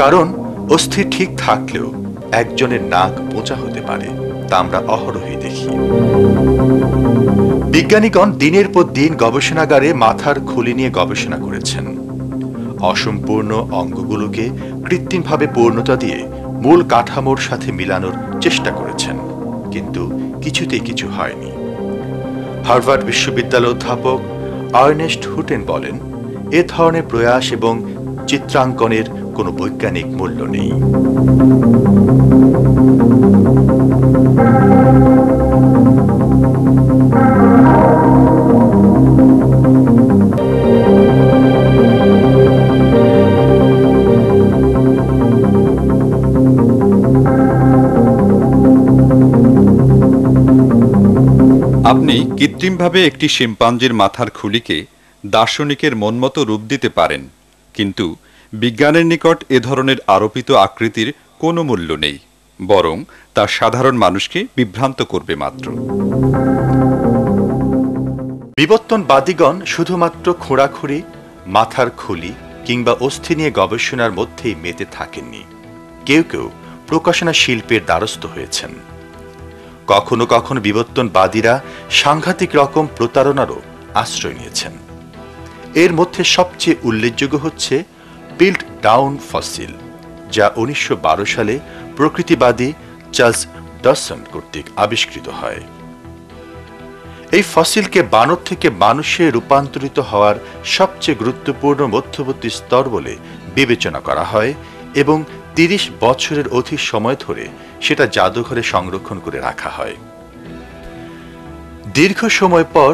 কারণ অস্থি ঠিক থাকলেও একজনের নাক বোঁচা হতে পারে, তা আমরা অহরহই দেখি। বিজ্ঞানীগণ দিনের পর দিন গবেষণাগারে মাথার খুলি নিয়ে গবেষণা করেছেন। অসম্পূর্ণ অঙ্গগুলোকে কৃত্রিমভাবে পূর্ণতা দিয়ে মূল কাঠামোর সাথে মিলানোর চেষ্টা করেছেন, কিন্তু কিছুতেই কিছু হয়নি। হার্ভার্ড বিশ্ববিদ্যালয়ের অধ্যাপক আর্নেস্ট হুটেন বলেন, এ ধরনের প্রয়াস এবং চিত্রাঙ্কনের কোনো বৈজ্ঞানিক মূল্য নেই। আপনি কৃত্রিমভাবে একটি শিম্পাঞ্জির মাথার খুলিকে দার্শনিকের মনমতো রূপ দিতে পারেন, কিন্তু বিজ্ঞানের নিকট এ ধরনের আরোপিত আকৃতির কোনো মূল্য নেই, বরং তা সাধারণ মানুষকে বিভ্রান্ত করবে মাত্র। বিবর্তনবাদীগণ শুধুমাত্র খোঁড়াখুঁড়ি, মাথার খুলি কিংবা অস্থি নিয়ে গবেষণার মধ্যেই মেতে থাকেননি। কেউ কেউ প্রকাশনা শিল্পের দ্বারস্থ হয়েছেন। কখনো কখনো বিবর্তনবাদীরা সাংঘাতিক রকম প্রতারণারও আশ্রয় নিয়েছেন। এর মধ্যে সবচেয়ে উল্লেখযোগ্য হচ্ছে পিল্ট ডাউন ফসিল, যা 1912 সালে প্রকৃতিবাদী চার্লস ডসন কর্তৃক আবিষ্কৃত হয়। এই ফসিলকে বানর থেকে মানুষে রূপান্তরিত হওয়ার সবচেয়ে গুরুত্বপূর্ণ মধ্যবর্তী স্তর বলে বিবেচনা করা হয় এবং 30 বছরের অধিক সময় ধরে সেটা জাদুঘরে সংরক্ষণ করে রাখা হয়। দীর্ঘ সময় পর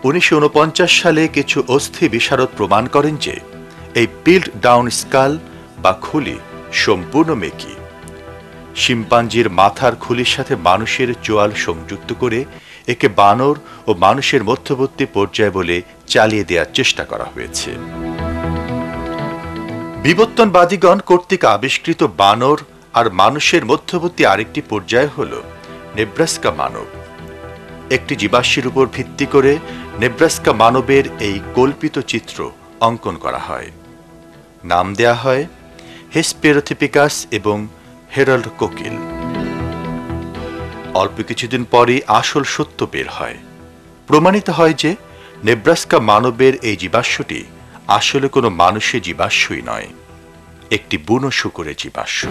1949 সালে কিছু অস্থি বিশারদ প্রমাণ করেন যে এই পিল্ট ডাউন স্কাল বা খুলি সম্পূর্ণ মেকি। শিম্পাঞ্জির মাথার খুলির সাথে মানুষের চোয়াল সংযুক্ত করে একে বানর ও মানুষের মধ্যবর্তী পর্যায় বলে চালিয়ে দেওয়ার চেষ্টা করা হয়েছে। বিবর্তনবাদীগণ কর্তৃক আবিষ্কৃত বানর আর মানুষের মধ্যবর্তী আরেকটি পর্যায় হল নেব্রাস্কা মানব। একটি জীবাশ্মের উপর ভিত্তি করে নেব্রাস্কা মানবের এই কল্পিত চিত্র অঙ্কন করা হয়। নাম দেয়া হয় হেসপেরোথিপিকাস এবং হেরাল্ড কোকিল। অল্প কিছুদিন পরই আসল সত্য বের হয়। প্রমাণিত হয় যে নেব্রাস্কা মানবের এই জীবাশ্মটি আসলে কোনো মানুষের জীবাশ্মই নয়, একটি বুনো শূকরের জীবাশ্ম।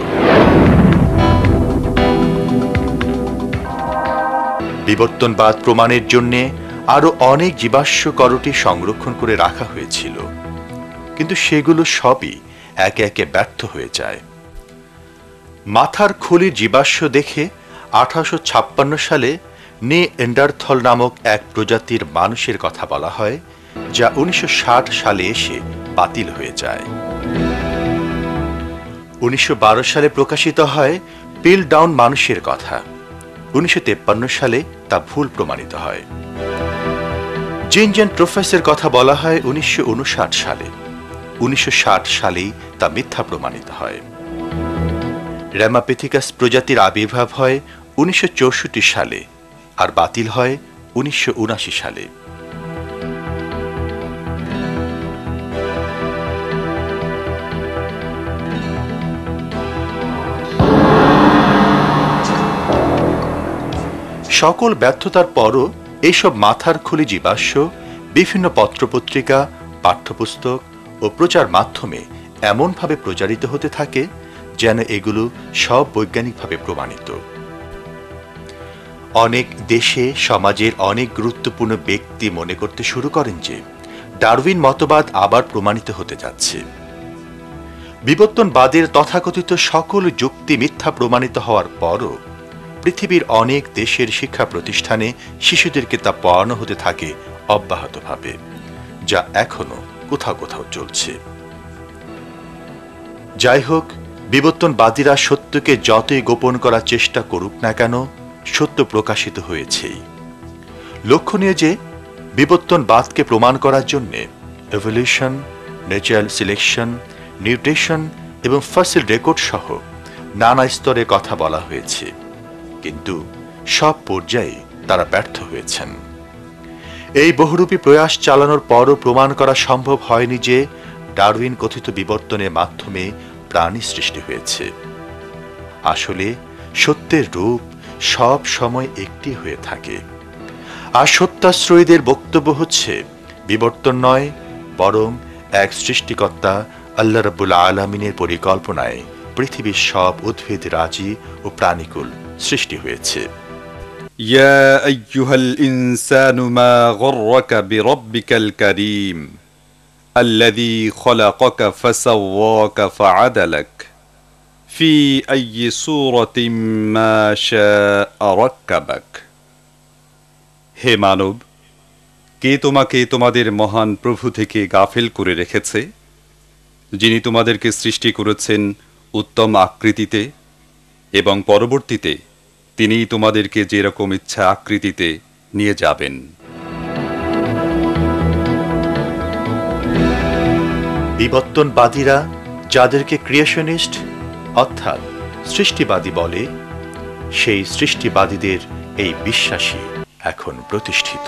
বিবর্তনবাদ প্রমাণের জন্য আরো অনেক জীবাশ্ম করটি সংরক্ষণ করে রাখা হয়েছিল, কিন্তু সেগুলো সবই একে একে ব্যর্থ হয়ে যায়। মাথার খুলির জীবাশ্ম দেখে 1856 সালে নে এন্ডারথল নামক এক প্রজাতির মানুষের কথা বলা হয়, যা 1960 সালে এসে বাতিল হয়ে যায়। 1912 সালে প্রকাশিত হয় পিল ডাউন মানুষের কথা। 1953 সালে তা ভুল প্রমাণিত হয়। জিনজেন প্রফেসর কথা বলা হয় 1959 সালে। 1960 সালেই তা মিথ্যা প্রমাণিত হয়। র্যামাপেথিকাস প্রজাতির আবির্ভাব হয় 1964 সালে আর বাতিল হয় 1979 সালে। সকল ব্যর্থতার পরও এইসব মাথার খুলি জীবাশ্ম বিভিন্ন পত্রপত্রিকা, পাঠ্যপুস্তক ও প্রচার মাধ্যমে এমনভাবে প্রচারিত হতে থাকে যেন এগুলো সব বৈজ্ঞানিকভাবে প্রমাণিত। অনেক দেশে সমাজের অনেক গুরুত্বপূর্ণ ব্যক্তি মনে করতে শুরু করেন যে ডারউইন মতবাদ আবার প্রমাণিত হতে যাচ্ছে। বিবর্তনবাদের তথাকথিত সকল যুক্তি মিথ্যা প্রমাণিত হওয়ার পরও পৃথিবীর অনেক দেশের শিক্ষা প্রতিষ্ঠানে শিশুদেরকে তা পড়ানো হতে থাকে অব্যাহতভাবে, যা এখনো কোথাও কোথাও চলছে। যাই হোক, বিবর্তনবাদীরা সত্যকে যতই গোপন করার চেষ্টা করুক না কেন, সত্য প্রকাশিত হয়েছেই। লক্ষণীয় যে বিবর্তনবাদকে প্রমাণ করার জন্য এভলিউশন, ন্যাচারাল সিলেকশন, নিউট্রিশন এবং ফসিল রেকর্ড সহ নানা স্তরে কথা বলা হয়েছে, কিন্তু সব পর্যায়ে তারা ব্যর্থ হয়েছেন। এই বহুরূপী প্রয়াস চালানোর পরও প্রমাণ করা সম্ভব হয়নি যে ডারউইন কথিত বিবর্তনের মাধ্যমে প্রাণী সৃষ্টি হয়েছে। আসলে সত্যের রূপ সব সময় একটি হয়ে থাকে। আর সত্যাশ্রয়ীদের বক্তব্য হচ্ছে বিবর্তন নয়, বরং এক সৃষ্টিকর্তা আল্লাহ রাব্বুল আলামিনের পরিকল্পনায় পৃথিবীর সব উদ্ভিদ রাজি ও প্রাণীকুল সৃষ্টি হয়েছে। ইয়া আইয়ুহাল ইনসানু মা গররাকা বিরাব্বিকাল কারীম আল্লাযী খলাকাকা ফাসাওয়াকা ফাআদালাক ফি আইয়ি সূরাতিন মা শাআ রাক্কাবাক। হে মানব, কে তোমাকে তোমাদের মহান প্রভু থেকে গাফেল করে রেখেছে, যিনি তোমাদেরকে সৃষ্টি করেছেন উত্তম আকৃতিতে এবং পরবর্তীতে তিনিই তোমাদেরকে যেরকম ইচ্ছা আকৃতিতে নিয়ে যাবেন। বিবর্তনবাদীরা যাদেরকে ক্রিয়েশনিস্ট অর্থাৎ সৃষ্টিবাদী বলে, সেই সৃষ্টিবাদীদের এই বিশ্বাসই এখন প্রতিষ্ঠিত।